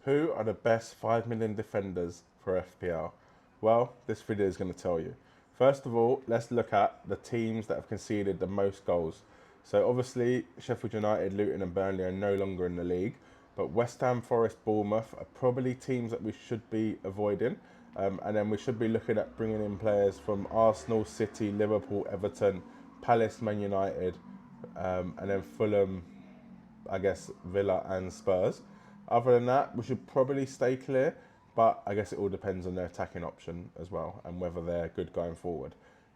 Who are the best 5 million defenders for FPL? Well, this video is going to tell you. First of all, let's look at the teams that have conceded the most goals. So obviously, Sheffield United, Luton and Burnley are no longer in the league, but West Ham, Forest, Bournemouth are probably teams that we should be avoiding. And then we should be looking at bringing in players from Arsenal, City, Liverpool, Everton, Palace, Man United, and then Fulham, I guess Villa and Spurs. Other than that, we should probably stay clear, but I guess it all depends on their attacking option as well and whether they're good going forward.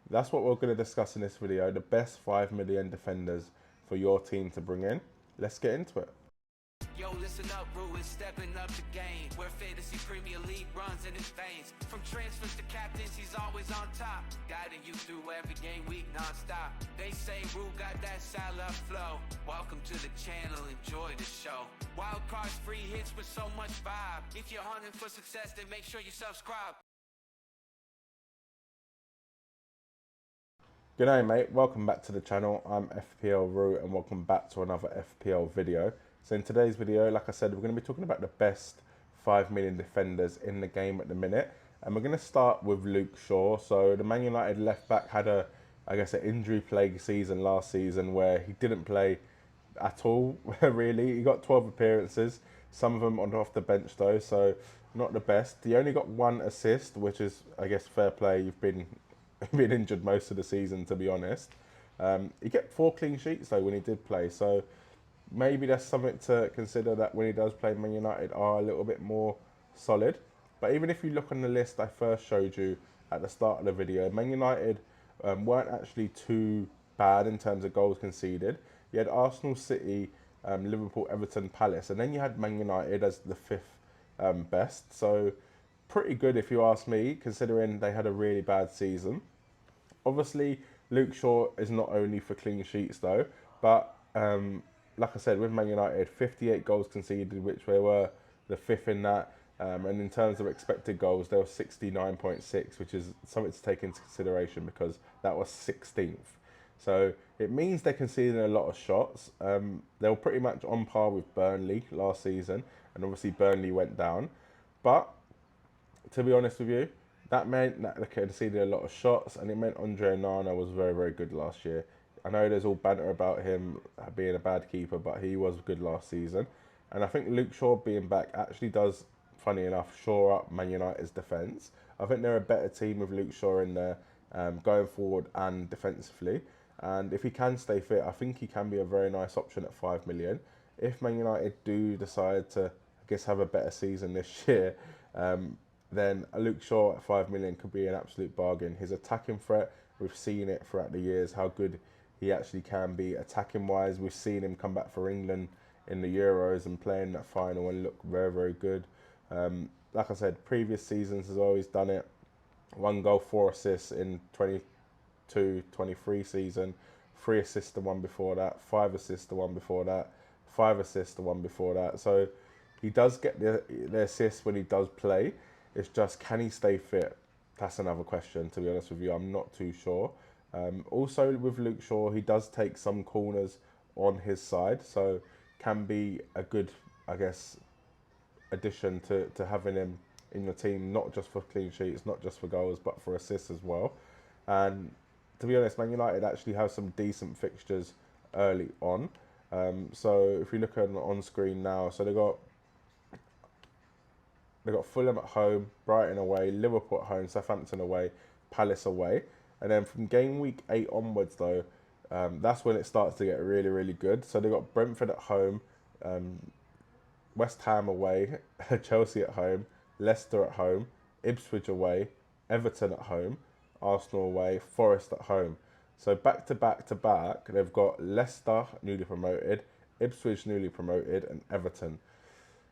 That's what we're going to discuss in this video, the best 5 million defenders for your team to bring in. Let's get into it. Yo, listen up, Rue is stepping up the game. Where fantasy Premier League runs in his veins. From transfers to captains, he's always on top. Guiding you through every game week non-stop. They say Rue got that Salah flow. Welcome to the channel, enjoy the show. Wild cards, free hits with so much vibe. If you're hunting for success, then make sure you subscribe. G'day mate, welcome back to the channel. I'm FPL Rue and welcome back to another FPL video. So in today's video, like I said, we're going to be talking about the best 5 million defenders in the game at the minute. And we're going to start with Luke Shaw. So the Man United left back had an injury plagued season last season where he didn't play at all, really. He got 12 appearances, some of them on off the bench though, so not the best. He only got 1 assist, which is, I guess, fair play. You've been injured most of the season, to be honest. He kept 4 clean sheets though when he did play, so maybe that's something to consider, that when he does play, Man United are a little bit more solid. But even if you look on the list I first showed you at the start of the video, Man United weren't actually too bad in terms of goals conceded. You had Arsenal, City, Liverpool, Everton, Palace, and then you had Man United as the 5th best. So pretty good if you ask me, considering they had a really bad season. Obviously, Luke Shaw is not only for clean sheets though, but like I said, with Man United, 58 goals conceded, which they were the 5th in that. And in terms of expected goals, they were 69.6, which is something to take into consideration because that was 16th. So it means they're conceding a lot of shots. They were pretty much on par with Burnley last season, and obviously Burnley went down. But to be honest with you, that meant that they conceded a lot of shots, and it meant Andre Onana was very, very good last year. I know there's all banter about him being a bad keeper, but he was good last season. And I think Luke Shaw being back actually does, funny enough, shore up Man United's defence. I think they're a better team with Luke Shaw in there, going forward and defensively. And if he can stay fit, I think he can be a very nice option at 5 million. If Man United do decide to, I guess, have a better season this year, then a Luke Shaw at 5 million could be an absolute bargain. His attacking threat, we've seen it throughout the years, how good he actually can be attacking wise. We've seen him come back for England in the Euros and play in that final and look very, very good. Like I said, previous seasons has always done it. 1 goal, 4 assists in 22-23 season. 3 assists the one before that. 5 assists the one before that. 5 assists the one before that. So he does get the assists when he does play. It's just, can he stay fit? That's another question, to be honest with you. I'm not too sure. Also with Luke Shaw, he does take some corners on his side, so can be a good, I guess, addition to having him in your team, not just for clean sheets, not just for goals, but for assists as well. And to be honest, Man United actually have some decent fixtures early on. So if you look on screen now, so they've got Fulham at home, Brighton away, Liverpool at home, Southampton away, Palace away. And then from game week 8 onwards though, that's when it starts to get really, really good. So they've got Brentford at home, West Ham away, Chelsea at home, Leicester at home, Ipswich away, Everton at home, Arsenal away, Forest at home. So back to back to back, they've got Leicester newly promoted, Ipswich newly promoted, and Everton.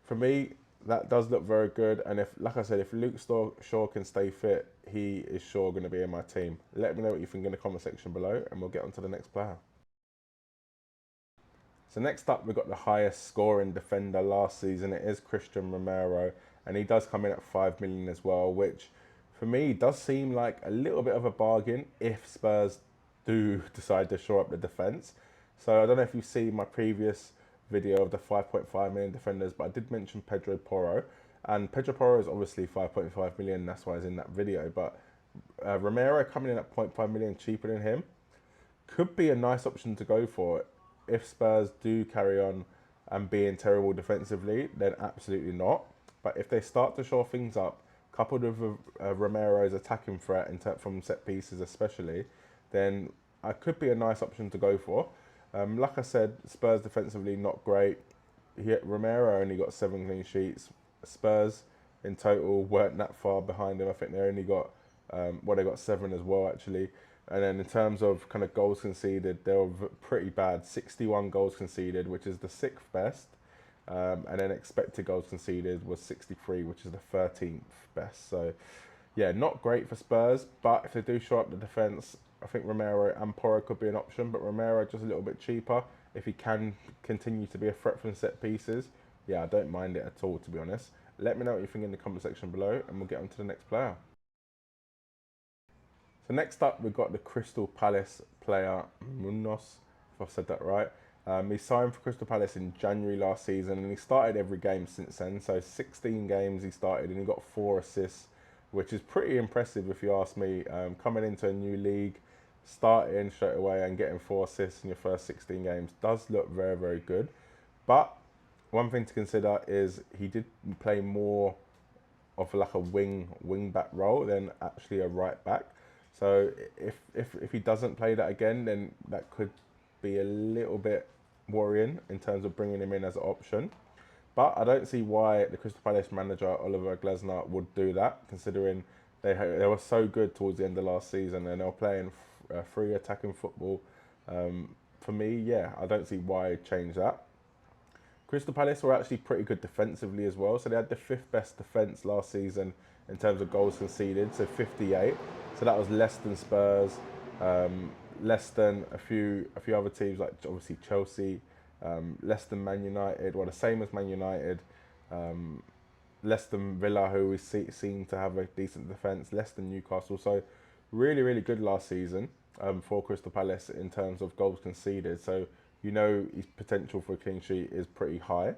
For me, that does look very good, and if, like I said, if Luke Shaw can stay fit, he is sure going to be in my team. Let me know what you think in the comment section below, and we'll get on to the next player. So next up, we've got the highest scoring defender last season. It is Cristian Romero, and he does come in at 5 million as well, which for me does seem like a little bit of a bargain if Spurs do decide to shore up the defence. So I don't know if you've seen my previous video of the 5.5 million defenders, but I did mention Pedro Porro, and Pedro Porro is obviously 5.5 million. That's why he's in that video. But Romero coming in at 0.5 million cheaper than him could be a nice option to go for if Spurs do carry on and being terrible defensively. Then absolutely not. But if they start to shore things up, coupled with Romero's attacking threat from set pieces especially, then it could be a nice option to go for. Like I said, Spurs defensively not great. Romero only got 7 clean sheets. Spurs in total weren't that far behind him. I think they only got, they got 7 as well actually. And then in terms of kind of goals conceded, they were pretty bad. 61 goals conceded, which is the 6th best. And then expected goals conceded was 63, which is the 13th best. So, yeah, not great for Spurs. But if they do shore up the defence, I think Romero and Porro could be an option. But Romero just a little bit cheaper. If he can continue to be a threat from set pieces, yeah, I don't mind it at all, to be honest. Let me know what you think in the comment section below, and we'll get on to the next player. So next up, we've got the Crystal Palace player, Munoz, if I've said that right. He signed for Crystal Palace in January last season, and he started every game since then. So 16 games he started, and he got 4 assists, which is pretty impressive if you ask me. Coming into a new league, starting straight away and getting 4 assists in your first 16 games does look very, very good. But one thing to consider is he did play more of like a wing back role than actually a right back. So if he doesn't play that again, then that could be a little bit worrying in terms of bringing him in as an option. But I don't see why the Crystal Palace manager Oliver Glasner would do that, considering they were so good towards the end of last season and they were playing free attacking football. For me, yeah, I don't see why change that. Crystal Palace were actually pretty good defensively as well. So they had the 5th best defence last season in terms of goals conceded, so 58. So that was less than Spurs, less than a few other teams like obviously Chelsea, less than Man United, well the same as Man United, less than Villa, who we seem to have a decent defence, less than Newcastle. So really, really good last season for Crystal Palace in terms of goals conceded. So you know his potential for a clean sheet is pretty high.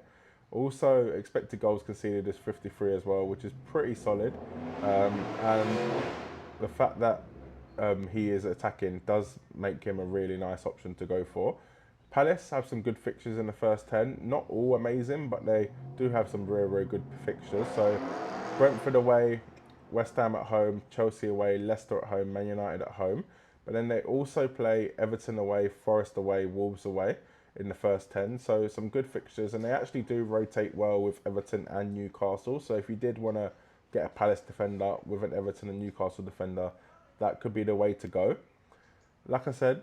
Also, expected goals conceded is 53 as well, which is pretty solid. And the fact that he is attacking does make him a really nice option to go for. Palace have some good fixtures in the first 10. Not all amazing, but they do have some very, very good fixtures. So Brentford away, West Ham at home, Chelsea away, Leicester at home, Man United at home. But then they also play Everton away, Forest away, Wolves away in the first 10. So some good fixtures, and they actually do rotate well with Everton and Newcastle. So if you did want to get a Palace defender with an Everton and Newcastle defender, that could be the way to go. Like I said,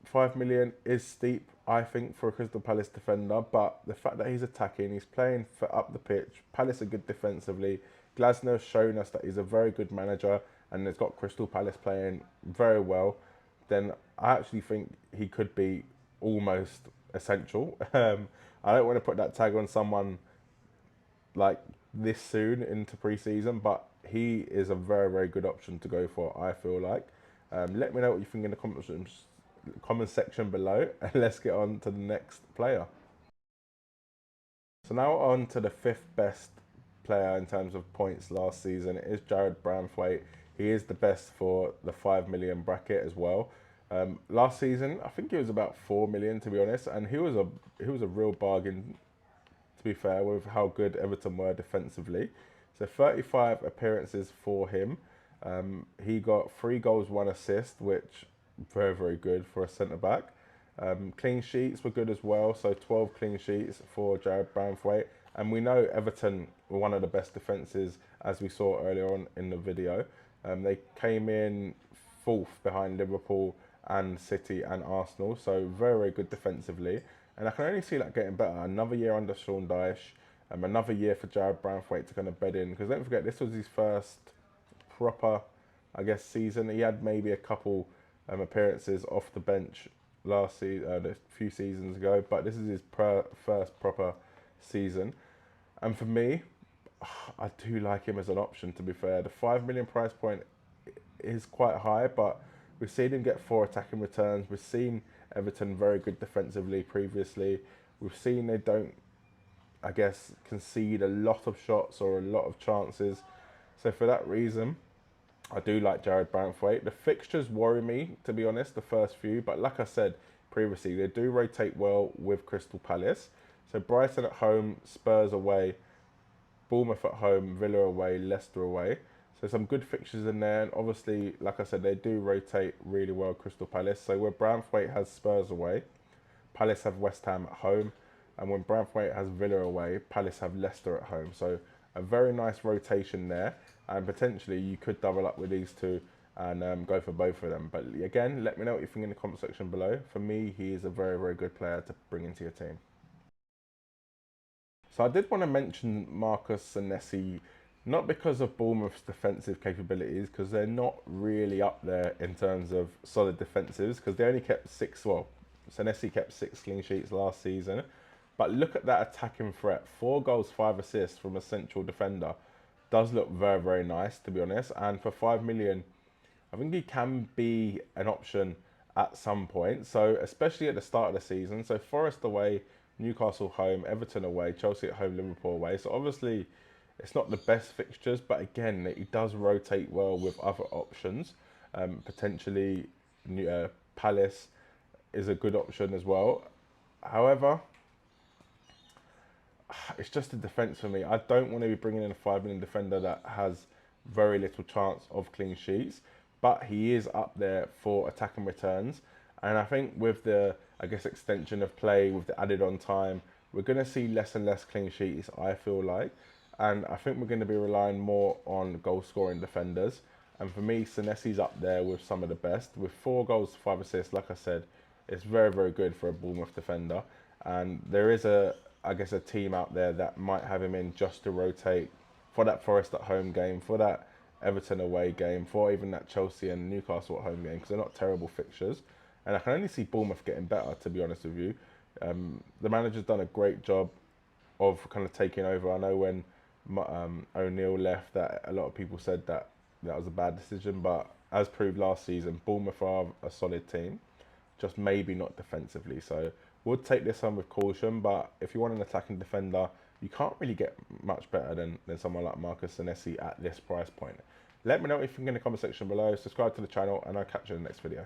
5 million is steep, I think, for a Crystal Palace defender, but the fact that he's attacking, he's playing for up the pitch, Palace are good defensively, Glasner has shown us that he's a very good manager and has got Crystal Palace playing very well, then I actually think he could be almost essential. I don't want to put that tag on someone like this soon into pre-season, but he is a very, very good option to go for, I feel like. Let me know what you think in the comment section below, and let's get on to the next player. So now on to the 5th best player in terms of points last season. It is Jarrad Branthwaite. He is the best for the 5 million bracket as well. Last season, I think it was about 4 million to be honest, and he was a real bargain, to be fair, with how good Everton were defensively. So 35 appearances for him. He got 3 goals, 1 assist, which very, very good for a centre back. Clean sheets were good as well, so 12 clean sheets for Jarrad Branthwaite. And we know Everton were one of the best defences, as we saw earlier on in the video. They came in 4th behind Liverpool and City and Arsenal, so very, very good defensively. And I can only see that getting better. Another year under Sean Dyche, another year for Jarrad Branthwaite to kind of bed in, because don't forget, this was his first proper, I guess, season. He had maybe a couple appearances off the bench last season, a few seasons ago, but this is his first proper season. And for me, I do like him as an option, to be fair. The 5 million price point is quite high, but we've seen him get 4 attacking returns. We've seen Everton very good defensively previously. We've seen they don't, I guess, concede a lot of shots or a lot of chances. So for that reason, I do like Jarrad Branthwaite. The fixtures worry me, to be honest, the first few. But like I said previously, they do rotate well with Crystal Palace. So Brighton at home, Spurs away, Bournemouth at home, Villa away, Leicester away. So some good fixtures in there. And obviously, like I said, they do rotate really well, Crystal Palace. So where Branthwaite has Spurs away, Palace have West Ham at home. And when Branthwaite has Villa away, Palace have Leicester at home. So a very nice rotation there. And potentially you could double up with these two and go for both of them. But again, let me know what you think in the comment section below. For me, he is a very, very good player to bring into your team. So I did want to mention Marcus Senesi, not because of Bournemouth's defensive capabilities, because they're not really up there in terms of solid defensives, because they only kept six, well, Senesi kept 6 clean sheets last season. But look at that attacking threat. 4 goals, 5 assists from a central defender. Does look very, very nice, to be honest. And for 5 million, I think he can be an option at some point. So especially at the start of the season. So Forest away, Newcastle home, Everton away, Chelsea at home, Liverpool away. So obviously it's not the best fixtures, but again, he does rotate well with other options. Potentially Palace is a good option as well. However, it's just a defence for me. I don't want to be bringing in a 5 million defender that has very little chance of clean sheets, but he is up there for attacking returns. And I think with the, I guess, extension of play, with the added on time, we're going to see less and less clean sheets, I feel like. And I think we're going to be relying more on goal scoring defenders. And for me, Senesi's up there with some of the best. With 4 goals, 5 assists, like I said, it's very, very good for a Bournemouth defender. And there is I guess, a team out there that might have him in just to rotate for that Forest at home game, for that Everton away game, for even that Chelsea and Newcastle at home game, because they're not terrible fixtures. And I can only see Bournemouth getting better, to be honest with you. The manager's done a great job of kind of taking over. I know when O'Neill left, that a lot of people said that that was a bad decision, but as proved last season, Bournemouth are a solid team, just maybe not defensively. So would take this one with caution, but if you want an attacking defender, you can't really get much better than someone like Marcus Senesi at this price point. Let me know what you think in the comment section below, subscribe to the channel, and I'll catch you in the next video.